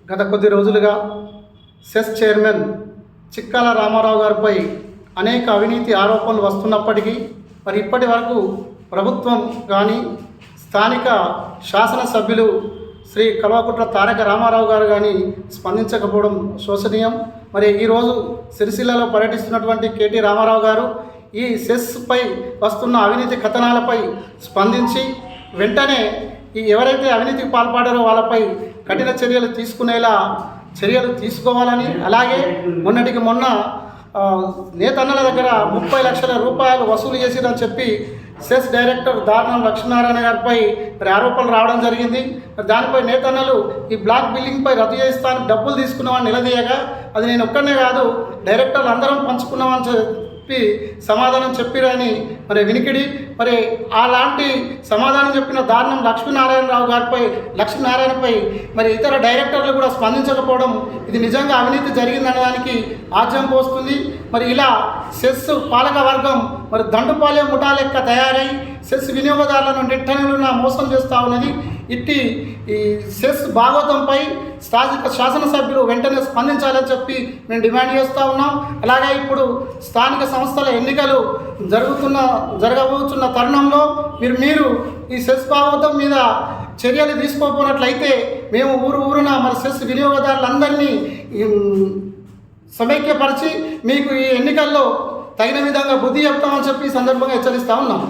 గత కొద్ది రోజులుగా సెస్ చైర్మన్ చిక్కాల రామారావు గారిపై అనేక అవినీతి ఆరోపణలు వస్తున్నప్పటికీ మరి ఇప్పటి వరకు ప్రభుత్వం కానీ స్థానిక శాసనసభ్యులు శ్రీ కల్వకుంట్ల తారక రామారావు గారు కానీ స్పందించకపోవడం శోచనీయం. మరి ఈరోజు సిరిసిల్లలో పర్యటిస్తున్నటువంటి కేటీ రామారావు గారు ఈ సెస్పై వస్తున్న అవినీతి కథనాలపై స్పందించి వెంటనే ఎవరైతే అవినీతికి పాల్పడారో వాళ్ళపై కఠిన చర్యలు తీసుకునేలా చర్యలు తీసుకోవాలని, అలాగే మొన్నటికి మొన్న నేతన్నల దగ్గర 30 లక్షల రూపాయలు వసూలు చేసిరని చెప్పి సెస్ డైరెక్టర్ దారుణం లక్ష్మీనారాయణ గారిపై మరి ఆరోపణలు రావడం జరిగింది. దానిపై నేతన్నలు ఈ బ్లాక్ బిల్లింగ్పై రద్దు చేస్తానికి డబ్బులు తీసుకున్నామని నిలదీయగా అది నేను ఒక్కనే కాదు డైరెక్టర్లు అందరం పంచుకున్నామని చెప్పి సమాధానం చెప్పిరని మరి వినికిడి. మరి అలాంటి సమాధానం చెప్పిన దారుణం లక్ష్మీనారాయణపై మరి ఇతర డైరెక్టర్లు కూడా స్పందించకపోవడం ఇది నిజంగా అవినీతి జరిగిందనడానికి ఆజ్యం పోస్తుంది. మరి ఇలా సెస్ పాలక వర్గం మరి దండుపాలెం ముఠా లెక్క తయారై సెస్ వినియోగదారులను నిట్టనిలున్న మోసం చేస్తూ ఉన్నది. ఇట్టి ఈ సెస్ భాగవతంపై స్థానిక శాసనసభ్యులు వెంటనే స్పందించాలని చెప్పి మేము డిమాండ్ చేస్తూ ఉన్నాం. అలాగే ఇప్పుడు స్థానిక సంస్థల ఎన్నికలు జరగబోతున్న తరుణంలో మీరు ఈ సెస్ భాగవతం మీద చర్యలు తీసుకోకపోయినట్లయితే మేము ఊరున మరి సెస్ వినియోగదారులందరినీ సమైక్యపరిచి మీకు ఈ ఎన్నికల్లో తగిన విధంగా బుద్ధి చెప్తామని చెప్పి ఈ సందర్భంగా హెచ్చరిస్తూ ఉన్నాం.